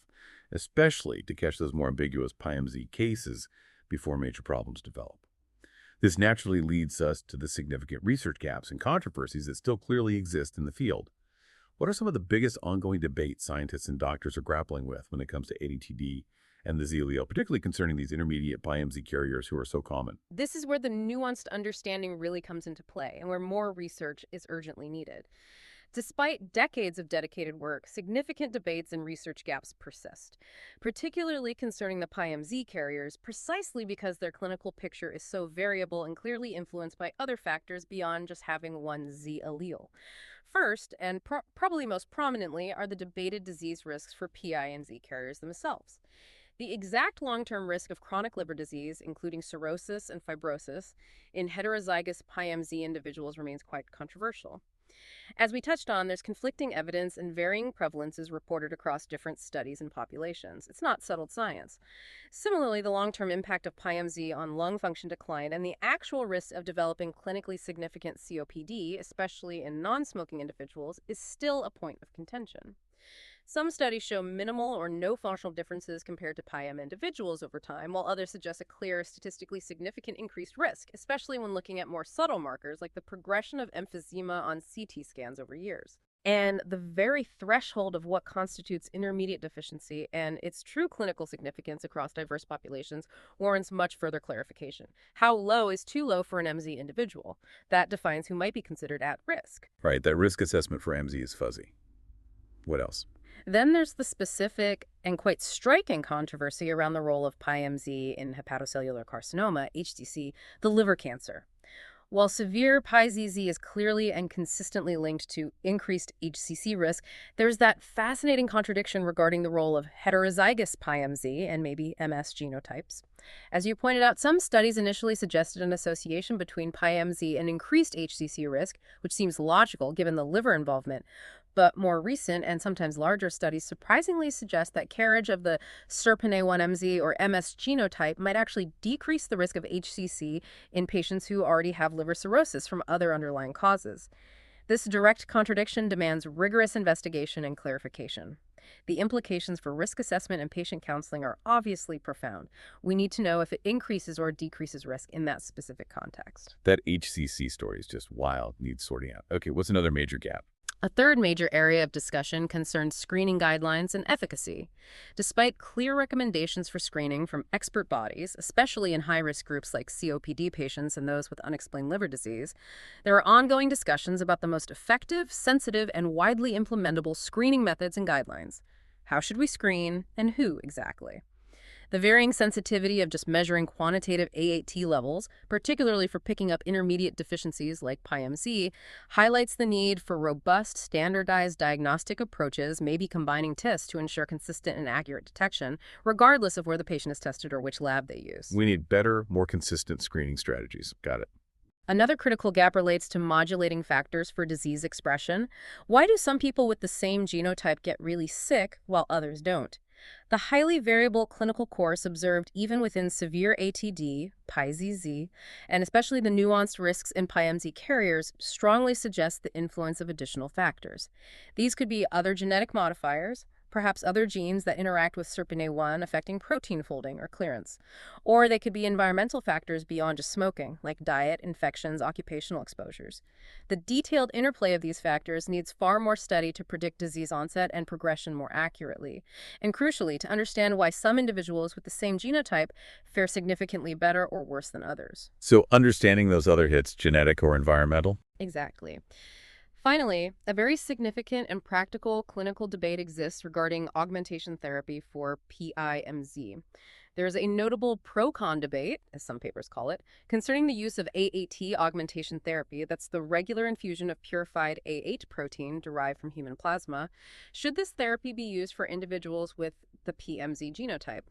especially to catch those more ambiguous PIMZ cases before major problems develop. This naturally leads us to the significant research gaps and controversies that still clearly exist in the field. What are some of the biggest ongoing debates scientists and doctors are grappling with when it comes to AATD and the Z allele, particularly concerning these intermediate PIMZ carriers who are so common? This is where the nuanced understanding really comes into play and where more research is urgently needed. Despite decades of dedicated work, significant debates and research gaps persist, particularly concerning the PIMZ carriers, precisely because their clinical picture is so variable and clearly influenced by other factors beyond just having one Z allele. First, and probably most prominently, are the debated disease risks for PI and Z carriers themselves. The exact long-term risk of chronic liver disease, including cirrhosis and fibrosis, in heterozygous PIMZ individuals remains quite controversial. As we touched on, there's conflicting evidence and varying prevalences reported across different studies and populations. It's not settled science. Similarly, the long-term impact of PIMZ on lung function decline and the actual risk of developing clinically significant COPD, especially in non-smoking individuals, is still a point of contention. Some studies show minimal or no functional differences compared to PIM individuals over time, while others suggest a clear, statistically significant increased risk, especially when looking at more subtle markers like the progression of emphysema on CT scans over years. And the very threshold of what constitutes intermediate deficiency and its true clinical significance across diverse populations warrants much further clarification. How low is too low for an MZ individual? That defines who might be considered at risk. Right, that risk assessment for MZ is fuzzy. What else? Then there's the specific and quite striking controversy around the role of PIMZ in hepatocellular carcinoma, HCC, the liver cancer. While severe PIZZ is clearly and consistently linked to increased HCC risk, there's that fascinating contradiction regarding the role of heterozygous PIMZ and maybe MS genotypes. As you pointed out, some studies initially suggested an association between PIMZ and increased HCC risk, which seems logical given the liver involvement. But more recent and sometimes larger studies surprisingly suggest that carriage of the SERPINA1-MZ or MS genotype might actually decrease the risk of HCC in patients who already have liver cirrhosis from other underlying causes. This direct contradiction demands rigorous investigation and clarification. The implications for risk assessment and patient counseling are obviously profound. We need to know if it increases or decreases risk in that specific context. That HCC story is just wild, needs sorting out. Okay, what's another major gap? A third major area of discussion concerns screening guidelines and efficacy. Despite clear recommendations for screening from expert bodies, especially in high-risk groups like COPD patients and those with unexplained liver disease, there are ongoing discussions about the most effective, sensitive, and widely implementable screening methods and guidelines. How should we screen, and who exactly? The varying sensitivity of just measuring quantitative AAT levels, particularly for picking up intermediate deficiencies like PIMZ, highlights the need for robust, standardized diagnostic approaches, maybe combining tests to ensure consistent and accurate detection, regardless of where the patient is tested or which lab they use. We need better, more consistent screening strategies. Got it. Another critical gap relates to modulating factors for disease expression. Why do some people with the same genotype get really sick while others don't? The highly variable clinical course observed even within severe ATD, PIZZ, and especially the nuanced risks in PIMZ carriers strongly suggest the influence of additional factors. These could be other genetic modifiers, perhaps other genes that interact with SERPINA1 affecting protein folding or clearance. Or they could be environmental factors beyond just smoking, like diet, infections, occupational exposures. The detailed interplay of these factors needs far more study to predict disease onset and progression more accurately. And crucially, to understand why some individuals with the same genotype fare significantly better or worse than others. So understanding those other hits, genetic or environmental? Exactly. Finally, a very significant and practical clinical debate exists regarding augmentation therapy for PIMZ. There is a notable pro-con debate, as some papers call it, concerning the use of AAT augmentation therapy, that's the regular infusion of purified A8 protein derived from human plasma. Should this therapy be used for individuals with the PIMZ genotype?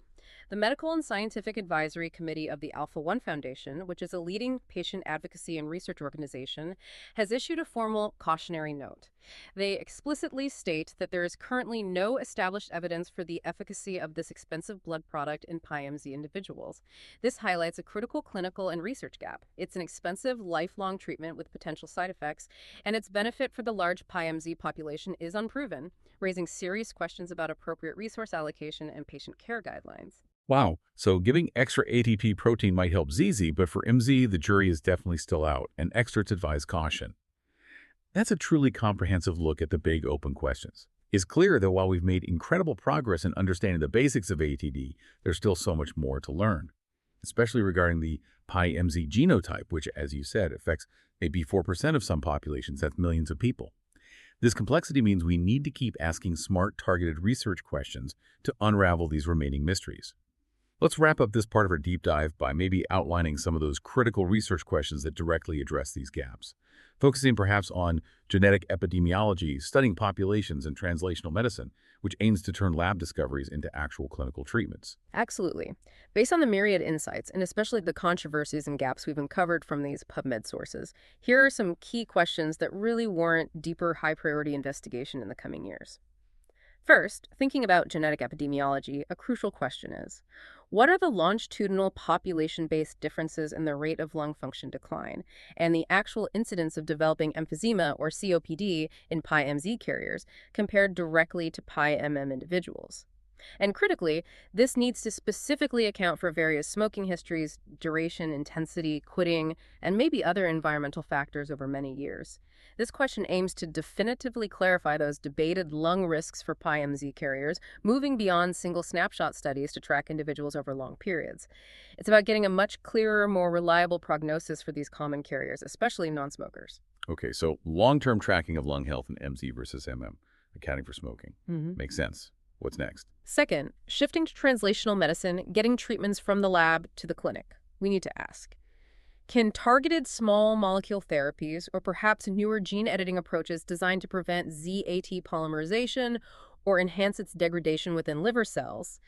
The Medical and Scientific Advisory Committee of the Alpha-1 Foundation, which is a leading patient advocacy and research organization, has issued a formal cautionary note. They explicitly state that there is currently no established evidence for the efficacy of this expensive blood product in PIMZ individuals. This highlights a critical clinical and research gap. It's an expensive, lifelong treatment with potential side effects, and its benefit for the large PIMZ population is unproven, raising serious questions about appropriate resource allocation and patient care guidelines. Wow. So giving extra ATP protein might help ZZ, but for MZ, the jury is definitely still out, and experts advise caution. That's a truly comprehensive look at the big open questions. It's clear that while we've made incredible progress in understanding the basics of AATD, there's still so much more to learn, especially regarding the PIMZ genotype, which, as you said, affects maybe 4% of some populations. That's millions of people. This complexity means we need to keep asking smart, targeted research questions to unravel these remaining mysteries. Let's wrap up this part of our deep dive by maybe outlining some of those critical research questions that directly address these gaps, focusing perhaps on genetic epidemiology, studying populations, and translational medicine, which aims to turn lab discoveries into actual clinical treatments. Absolutely. Based on the myriad insights, and especially the controversies and gaps we've uncovered from these PubMed sources, here are some key questions that really warrant deeper, high-priority investigation in the coming years. First, thinking about genetic epidemiology, a crucial question is, what are the longitudinal population-based differences in the rate of lung function decline and the actual incidence of developing emphysema or COPD in PIMZ carriers compared directly to PIMM individuals? And critically, this needs to specifically account for various smoking histories, duration, intensity, quitting, and maybe other environmental factors over many years. This question aims to definitively clarify those debated lung risks for PIMZ carriers, moving beyond single snapshot studies to track individuals over long periods. It's about getting a much clearer, more reliable prognosis for these common carriers, especially non-smokers. Okay, so long-term tracking of lung health in MZ versus MM, accounting for smoking. Makes sense. What's next? Second, shifting to translational medicine, getting treatments from the lab to the clinic. We need to ask, can targeted small molecule therapies or perhaps newer gene editing approaches designed to prevent ZAT polymerization or enhance its degradation within liver cells,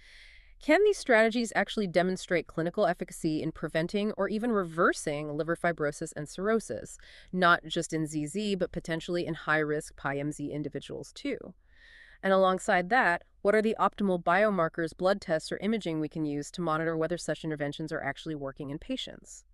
can these strategies actually demonstrate clinical efficacy in preventing or even reversing liver fibrosis and cirrhosis, not just in ZZ, but potentially in high-risk PIMZ individuals too? And alongside that, what are the optimal biomarkers, blood tests, or imaging we can use to monitor whether such interventions are actually working in patients?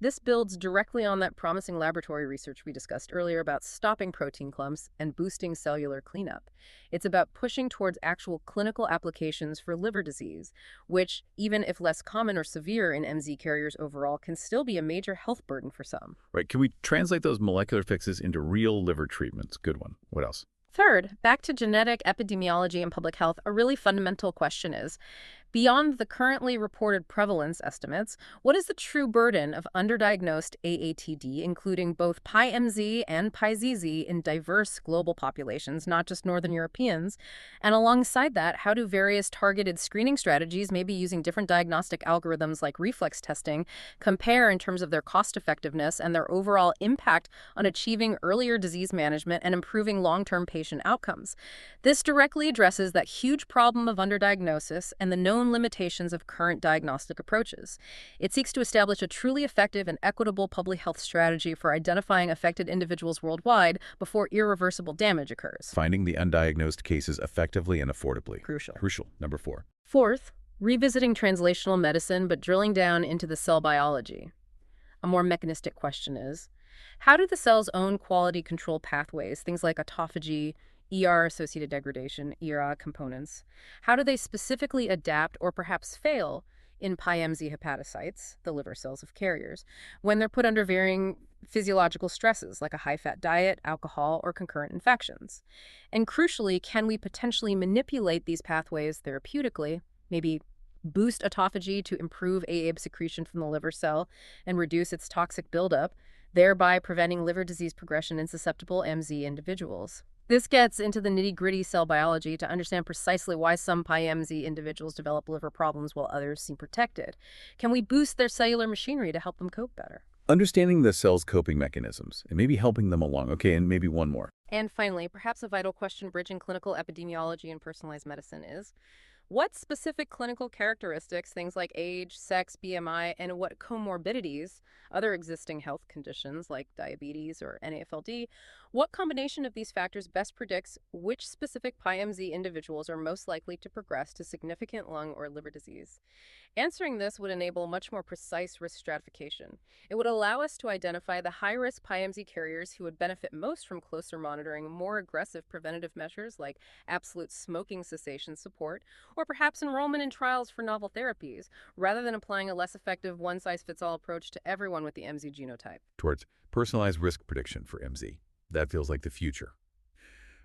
This builds directly on that promising laboratory research we discussed earlier about stopping protein clumps and boosting cellular cleanup. It's about pushing towards actual clinical applications for liver disease, which, even if less common or severe in MZ carriers overall, can still be a major health burden for some. Right. Can we translate those molecular fixes into real liver treatments? Good one. What else? Third, back to genetic epidemiology and public health, a really fundamental question is, Beyond the currently reported prevalence estimates, what is the true burden of underdiagnosed AATD, including both PIMZ and PIZZ in diverse global populations, not just Northern Europeans? And alongside that, how do various targeted screening strategies, maybe using different diagnostic algorithms like reflex testing, compare in terms of their cost effectiveness and their overall impact on achieving earlier disease management and improving long-term patient outcomes? This directly addresses that huge problem of underdiagnosis and the known limitations of current diagnostic approaches. It seeks to establish a truly effective and equitable public health strategy for identifying affected individuals worldwide before irreversible damage occurs. Finding the undiagnosed cases effectively and affordably. Crucial. Crucial. Number 4. Fourth, revisiting translational medicine but drilling down into the cell biology. A more mechanistic question is, how do the cell's own quality control pathways, things like autophagy, ER-associated degradation, ERA components, how do they specifically adapt or perhaps fail in PIMZ hepatocytes, the liver cells of carriers, when they're put under varying physiological stresses like a high-fat diet, alcohol, or concurrent infections? And crucially, can we potentially manipulate these pathways therapeutically, maybe boost autophagy to improve AAB secretion from the liver cell and reduce its toxic buildup, thereby preventing liver disease progression in susceptible MZ individuals? This gets into the nitty-gritty cell biology to understand precisely why some PIMZ individuals develop liver problems while others seem protected. Can we boost their cellular machinery to help them cope better? Understanding the cell's coping mechanisms and maybe helping them along. Okay, and maybe one more. And finally, perhaps a vital question bridging clinical epidemiology and personalized medicine is, what specific clinical characteristics, things like age, sex, BMI, and what comorbidities, other existing health conditions like diabetes or NAFLD, what combination of these factors best predicts which specific PIMZ individuals are most likely to progress to significant lung or liver disease? Answering this would enable much more precise risk stratification. It would allow us to identify the high-risk PIMZ carriers who would benefit most from closer monitoring, more aggressive preventative measures like absolute smoking cessation support, or perhaps enrollment in trials for novel therapies, rather than applying a less effective one-size-fits-all approach to everyone with the MZ genotype. Towards personalized risk prediction for MZ. That feels like the future.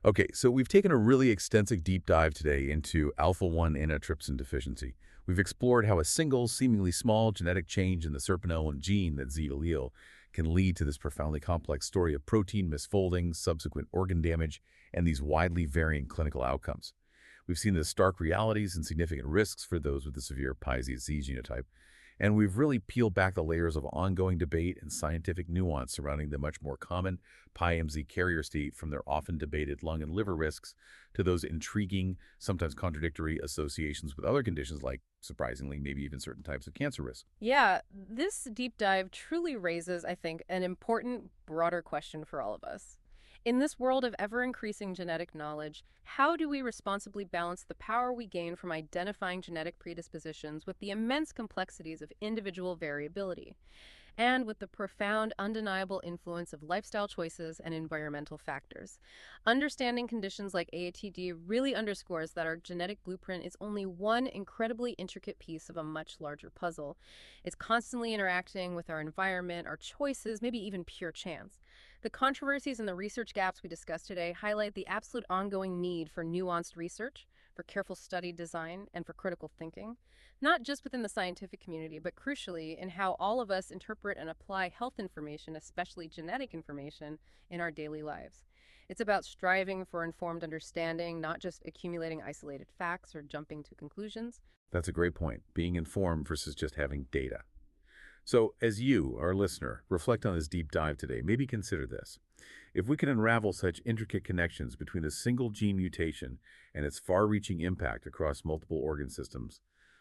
Okay, so we've taken a really extensive deep dive today into alpha-1 antitrypsin deficiency. We've explored how a single, seemingly small genetic change in the serpinolene gene, that Z allele, can lead to this profoundly complex story of protein misfolding, subsequent organ damage, and these widely varying clinical outcomes. We've seen the stark realities and significant risks for those with the severe PIZZ genotype, and we've really peeled back the layers of ongoing debate and scientific nuance surrounding the much more common PIMZ carrier state, from their often debated lung and liver risks to those intriguing, sometimes contradictory associations with other conditions like, surprisingly, maybe even certain types of cancer risk. Yeah, this deep dive truly raises, I think, an important, broader question for all of us. In this world of ever-increasing genetic knowledge, how do we responsibly balance the power we gain from identifying genetic predispositions with the immense complexities of individual variability, and with the profound, undeniable influence of lifestyle choices and environmental factors? Understanding conditions like AATD really underscores that our genetic blueprint is only one incredibly intricate piece of a much larger puzzle. It's constantly interacting with our environment, our choices, maybe even pure chance. The controversies and the research gaps we discussed today highlight the absolute ongoing need for nuanced research, for careful study design, and for critical thinking, not just within the scientific community, but crucially in how all of us interpret and apply health information, especially genetic information, in our daily lives. It's about striving for informed understanding, not just accumulating isolated facts or jumping to conclusions. That's a great point, being informed versus just having data. So, as you, our listener, reflect on this deep dive today, maybe consider this. If we can unravel such intricate connections between a single gene mutation and its far-reaching impact across multiple organ systems,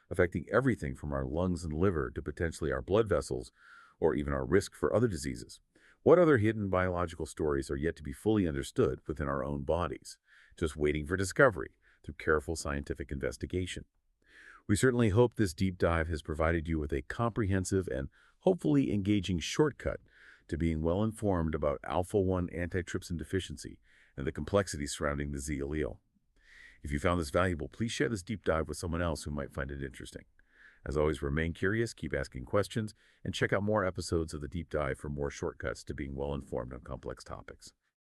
affecting everything from our lungs and liver to potentially our blood vessels, or even our risk for other diseases, what other hidden biological stories are yet to be fully understood within our own bodies, just waiting for discovery through careful scientific investigation? We certainly hope this deep dive has provided you with a comprehensive and hopefully engaging shortcut to being well informed about alpha-1 antitrypsin deficiency and the complexities surrounding the Z allele. If you found this valuable, please share this deep dive with someone else who might find it interesting. As always, remain curious, keep asking questions, and check out more episodes of the deep dive for more shortcuts to being well informed on complex topics.